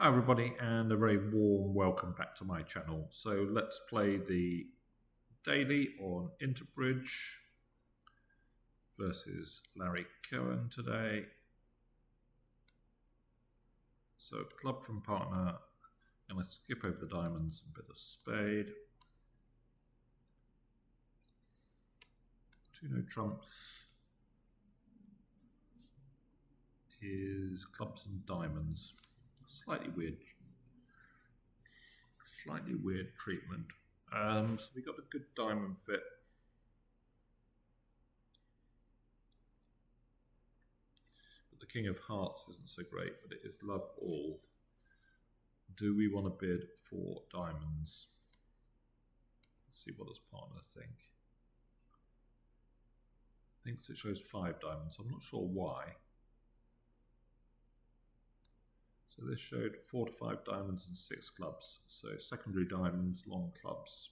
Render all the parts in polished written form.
Hi everybody, and a very warm welcome back to my channel. So let's play the daily on Intobridge versus Larry Cohen today. So club from partner, and let's skip over the diamonds and bit of spade. Two no trumps is clubs and diamonds. Slightly weird treatment. So we got a good diamond fit. But the King of Hearts isn't so great, but it is love all. Do we want to bid for diamonds? Let's see what his partner think. Thinks it shows 5 diamonds. I'm not sure why. So this showed 4 to 5 diamonds and 6 clubs. So secondary diamonds, long clubs.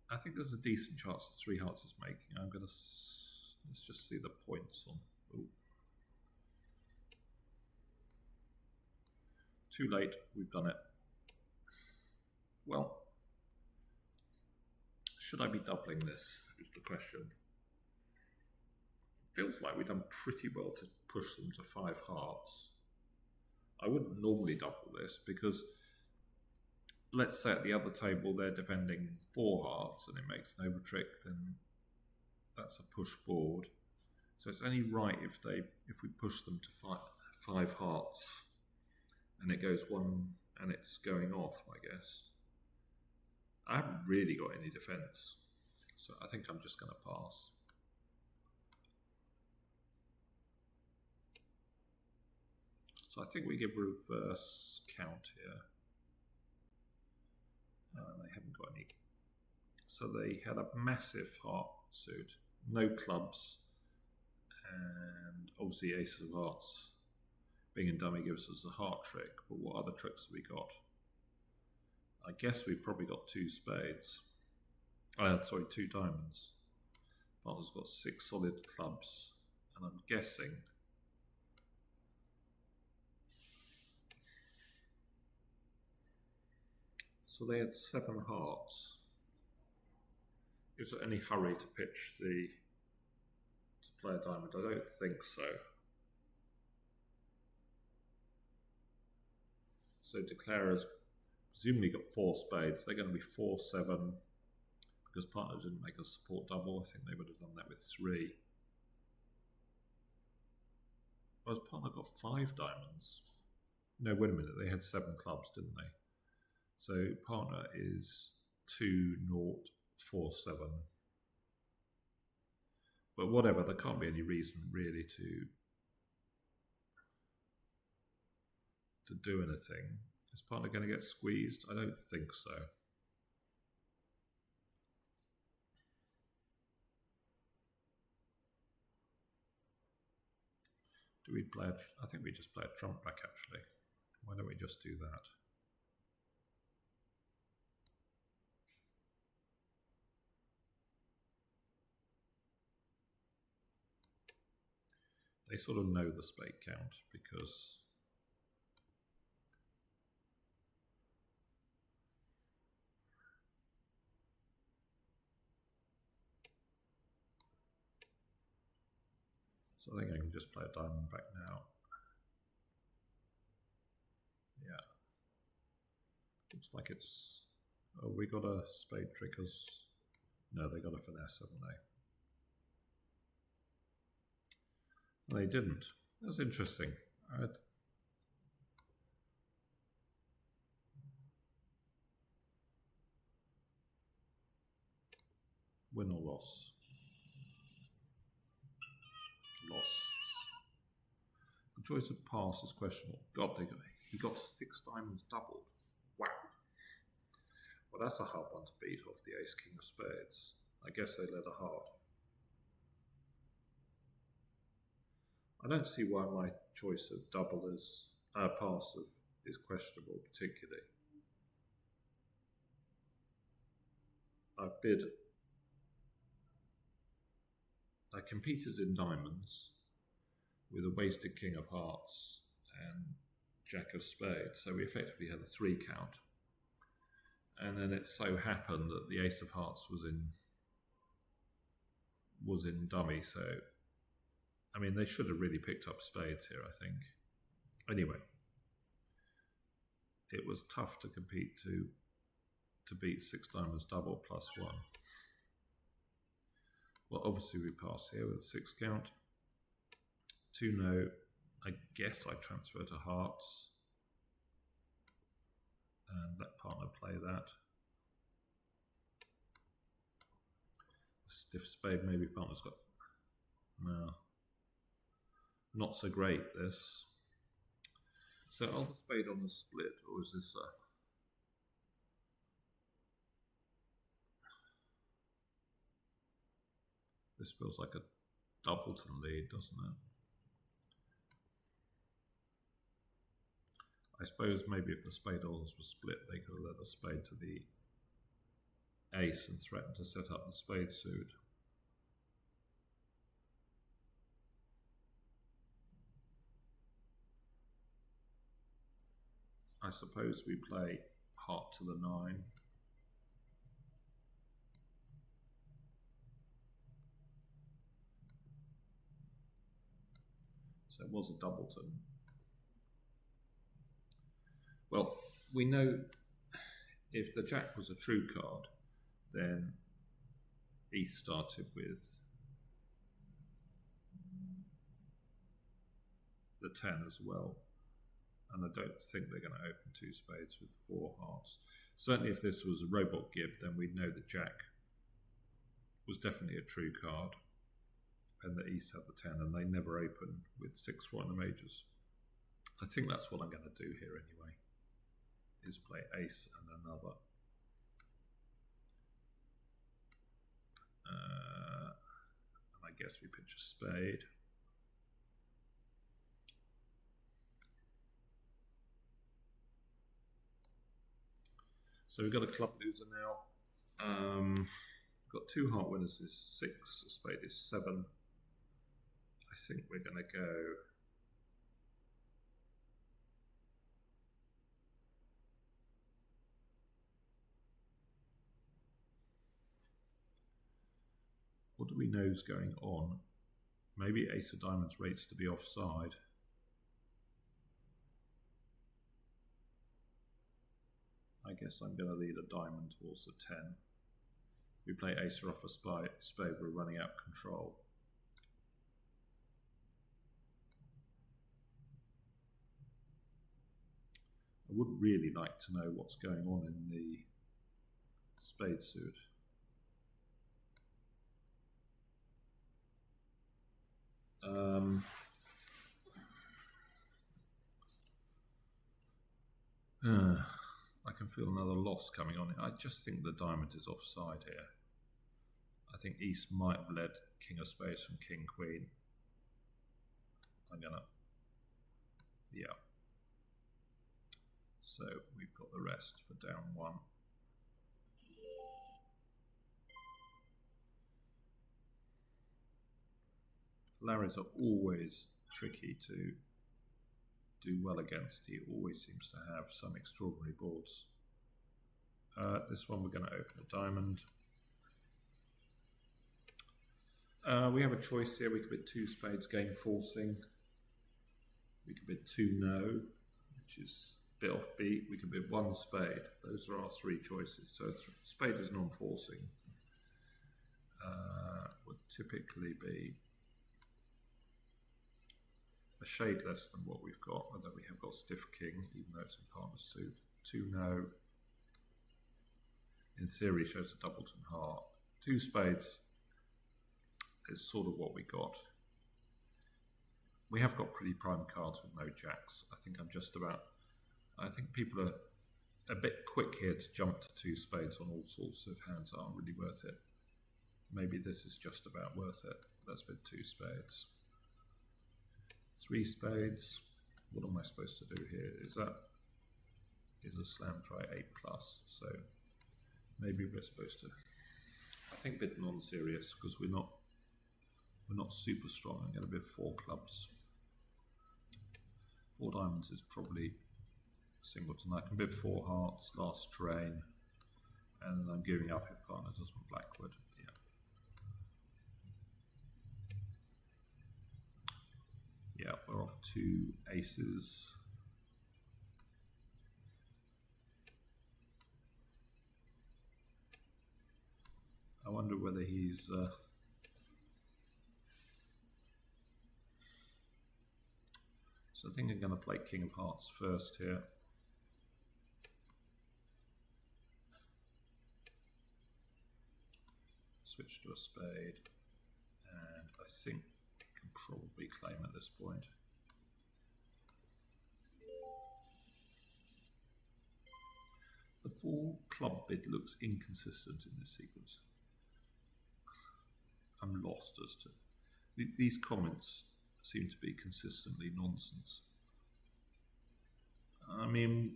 I think there's a decent chance that 3 hearts is making. Let's just see the points on. Ooh. Too late, we've done it. Well, should I be doubling this is the question. Feels like we've done pretty well to push them to 5 hearts. I wouldn't normally double this because let's say at the other table they're defending 4 hearts and it makes an overtrick, then that's a push board. So it's only right if we push them to 5 hearts and it goes 1 and it's going off, I guess. I haven't really got any defense, so I think I'm just going to pass. So I think we give reverse count here. They haven't got any. So they had a massive heart suit, no clubs, and obviously ace of hearts being in dummy gives us a heart trick, but what other tricks have we got? I guess we've probably got 2 spades. Sorry, 2 diamonds. Partner's got 6 solid clubs, and I'm guessing so they had 7 hearts. Is there any hurry to pitch to play a diamond? I don't think so. So declarers presumably got 4 spades. They're going to be 4-7 because partner didn't make a support double. I think they would have done that with 3. Whereas partner got 5 diamonds. No, wait a minute. They had 7 clubs, didn't they? So partner is 2-0-4-7. But whatever, there can't be any reason really to do anything. Is partner going to get squeezed? I don't think so. Do we play I think we just play a trump back actually. Why don't we just do that? They sort of know the spade count because so I think I can just play a diamond back now. Yeah. Looks like it's... Oh, we got a spade trick as... No, they got a finesse, haven't they? They didn't. That's interesting. Win or loss? Loss. The choice of pass is questionable. God, he got 6 diamonds doubled. Wow. Well, that's a hard one to beat off the ace king of spades. I guess they led a heart. I don't see why my choice of double is pass is questionable particularly. I competed in diamonds with a wasted king of hearts, and Jack of spades, so we effectively had a 3 count. And then it so happened that the ace of hearts was in dummy, so I mean they should have really picked up spades here, I think. Anyway, it was tough to compete to beat 6 diamonds double +1. Well, obviously we pass here with a 6 count. 2 no. I guess I transfer to hearts and let partner play that. Stiff spade, maybe partner's got, no, not so great this. So are the spade on the split, or is this this feels like a doubleton lead, doesn't it? I suppose maybe if the spade orders were split, they could have led a spade to the ace and threatened to set up the spade suit. I suppose we play heart to the 9. So it was a doubleton. Well, we know if the jack was a true card, then he started with the 10 as well. And I don't think they're going to open 2 spades with 4 hearts. Certainly if this was a robot gib, then we'd know the jack was definitely a true card and the East had the 10, and they never open with 6-4 in the majors. I think that's what I'm going to do here anyway, is play ace and another. And I guess we pitch a spade. So we've got a club loser now. Got 2 heart winners is 6, a spade is 7. I think we're going to go what do we know is going on? Maybe ace of diamonds rates to be offside. I guess I'm going to lead a diamond towards the 10. We play ace or off a spade, we're running out of control. I would really like to know what's going on in the spade suit. I can feel another loss coming on. I just think the diamond is offside here. I think East might have led king of spades from king queen. I'm gonna, yeah. So we've got the rest for down 1. Larrys are always tricky to do well against. He always seems to have some extraordinary boards. This one we're going to open a diamond. We have a choice here. We could bid 2 spades, game forcing. We could bid 2 no, which is a bit offbeat. We could bid 1 spade. Those are our 3 choices. So spade is non-forcing. Would typically be a shade less than what we've got, although we have got stiff king, even though it's in partner suit. 2 no, in theory, shows a doubleton heart. 2 spades is sort of what we got. We have got pretty prime cards with no jacks. I think people are a bit quick here to jump to 2 spades on all sorts of hands that aren't really worth it. Maybe this is just about worth it. Let's bid 2 spades. 3 spades. What am I supposed to do here? Is a slam try 8+. So maybe we're supposed to, I think, bid non-serious because we're not super strong. I'm going to bid 4 clubs. 4 diamonds is probably singleton. I can bid 4 hearts, last strain, and then I'm giving up if partner doesn't blackwood. Yeah, we're off 2 aces. I wonder whether he's so I think I'm going to play King of Hearts first here. Switch to a spade, and I think we can probably claim at this point. The 4 club bid looks inconsistent in this sequence. I'm lost as to these comments seem to be consistently nonsense. I mean,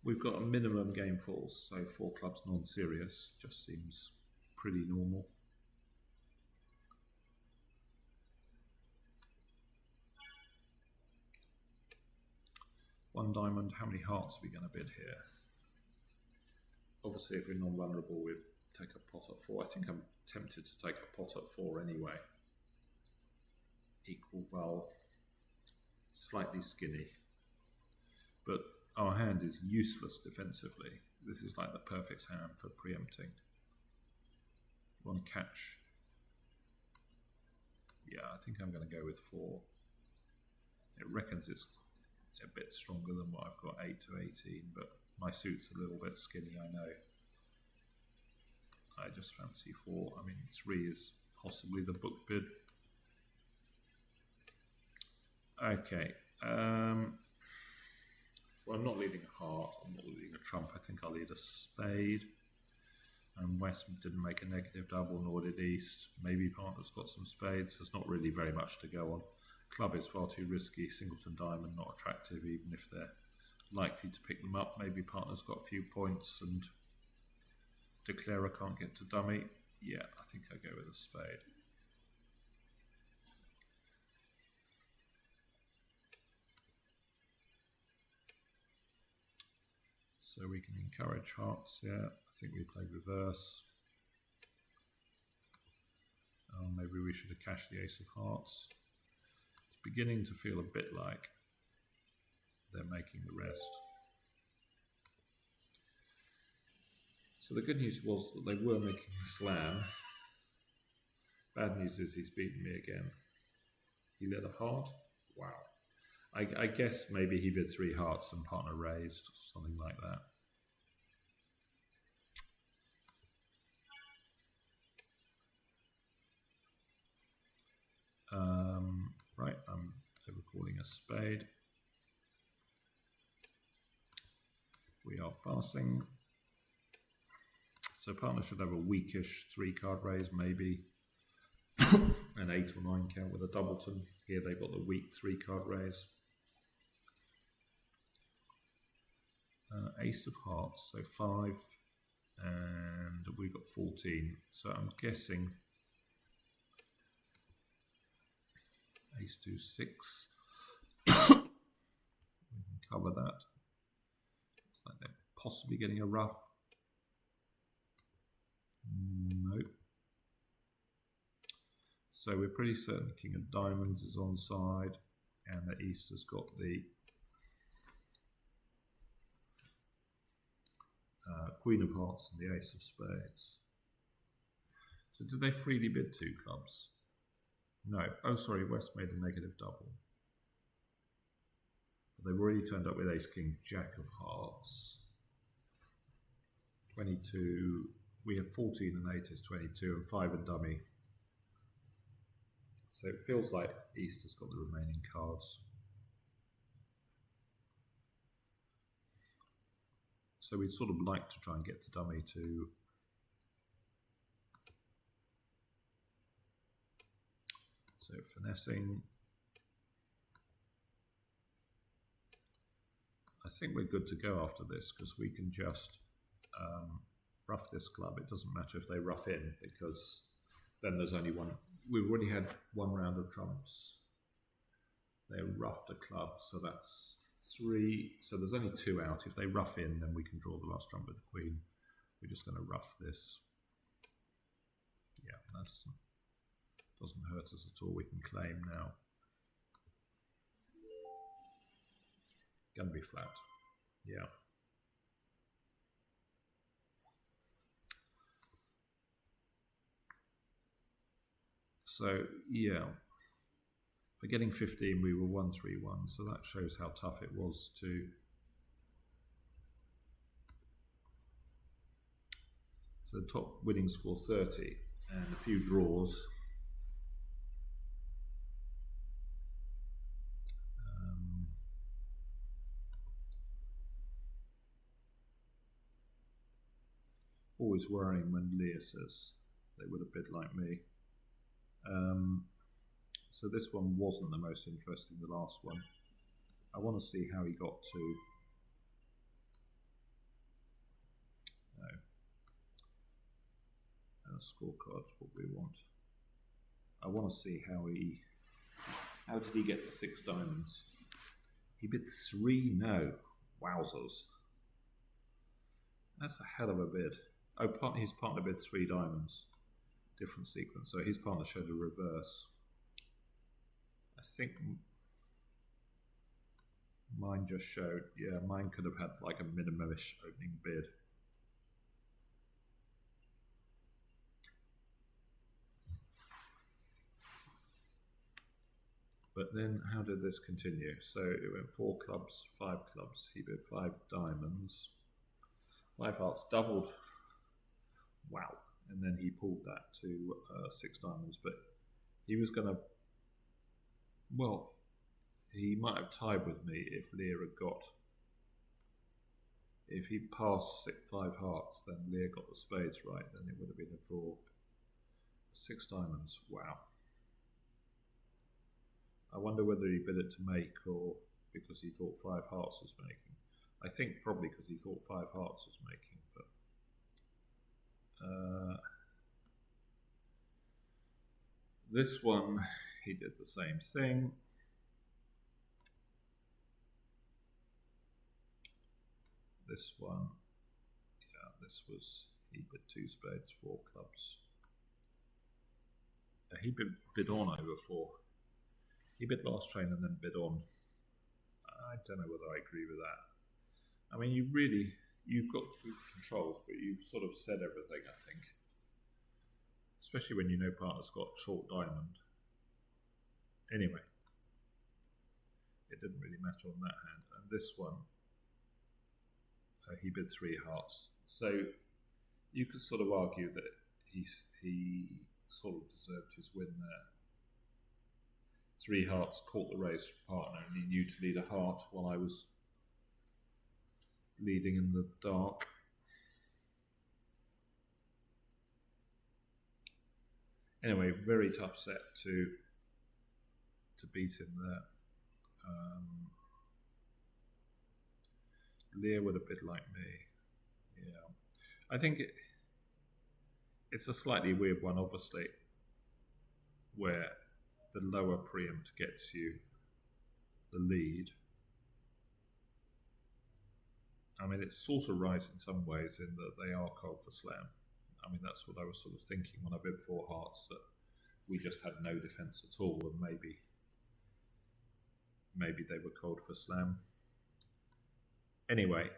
we've got a minimum game falls, so 4 clubs non-serious just seems pretty normal. One diamond, how many hearts are we going to bid here? Obviously, if we're non-vulnerable, we'd take a pot at 4. I think I'm tempted to take a pot at 4 anyway. Equal val, slightly skinny. But our hand is useless defensively. This is like the perfect hand for preempting. We want to catch. Yeah, I think I'm going to go with 4. It reckons it's a bit stronger than what I've got, 8 to 18, but my suit's a little bit skinny, I know. I just fancy 4. I mean, 3 is possibly the book bid. Okay. Well, I'm not leading a heart. I'm not leading a trump. I think I'll lead a spade. And West didn't make a negative double, nor did East. Maybe partner's got some spades. There's not really very much to go on. Club is far too risky. Singleton diamond not attractive, even if they're likely to pick them up. Maybe partner's got a few points and declarer can't get to dummy. Yeah, I think I go with a spade. So we can encourage hearts, yeah. I think we played reverse. Maybe we should have cashed the ace of hearts. It's beginning to feel a bit like they're making the rest. So the good news was that they were making a slam. Bad news is he's beaten me again. He led a heart? Wow. I guess maybe he bid 3 hearts and partner raised, something like that. Right, I'm overcalling a spade. We are passing. So partner should have a weakish 3-card raise, maybe an 8 or 9 count with a doubleton. Here they've got the weak 3-card raise. Ace of hearts, so 5, and we've got 14. So I'm guessing ace 2, 6. We can cover that. Looks like they're possibly getting a ruff. Nope. So we're pretty certain King of Diamonds is on side, and the East has got the Queen of Hearts and the Ace of Spades. So did they freely bid 2 clubs? No. Oh, sorry, West made a negative double. But they've already turned up with Ace, King, Jack of Hearts. 22. We have 14 and 8 is 22, and 5 and dummy. So it feels like East has got the remaining cards. So we'd sort of like to try and get to dummy to so finessing. I think we're good to go after this because we can just rough this club. It doesn't matter if they rough in because then there's only one. We've already had 1 round of trumps. They roughed a club, so that's 3. So there's only 2 out. If they rough in, then we can draw the last trump with the queen. We're just going to rough this. Yeah, that doesn't hurt us at all. We can claim now. Going to be flat. Yeah. So, yeah. For getting 15, we were 1-3-1, so that shows how tough it was to... So the top winning score 30, and a few draws. Always worrying when Leah says they would have bid like me. So this one wasn't the most interesting, the last one. I want to see how he got to... No. Scorecard's what we want. I want to see how did he get to 6 diamonds? He bid 3, no. Wowzers. That's a hell of a bid. Oh, his partner bid 3 diamonds. Different sequence. So his partner showed a reverse. I think mine just showed, yeah, mine could have had like a minimum-ish opening bid. But then how did this continue? So it went 4 clubs, 5 clubs. He bid 5 diamonds. 5 hearts doubled. Wow. And then he pulled that to 6 diamonds. But he was going to... Well, he might have tied with me if Leah had got... If he passed 5 hearts, then Leah got the spades right. Then it would have been a draw. 6 diamonds. Wow. I wonder whether he bid it to make or because he thought 5 hearts was making. I think probably because he thought 5 hearts was making, but this one he did the same thing. This one, yeah, this was, he bid 2 spades, 4 clubs. He bid on over 4. He bid last train and then bid on. I don't know whether I agree with that. I mean, you've got good controls, but you've sort of said everything, I think. Especially when you know partner's got short diamond. Anyway, it didn't really matter on that hand. And this one, he bid 3 hearts. So you could sort of argue that he sort of deserved his win there. 3 hearts caught the race partner, and he knew to lead a heart while I was leading in the dark. Anyway, very tough set to beat him there. Leah would have bid like me. Yeah, I think it's a slightly weird one, obviously, where the lower preempt gets you the lead. I mean, it's sort of right in some ways in that they are cold for slam. I mean, that's what I was sort of thinking when I bid 4 hearts, that we just had no defence at all, and maybe they were cold for slam. Anyway,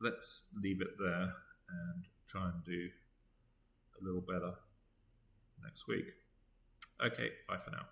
let's leave it there and try and do a little better next week. Okay, bye for now.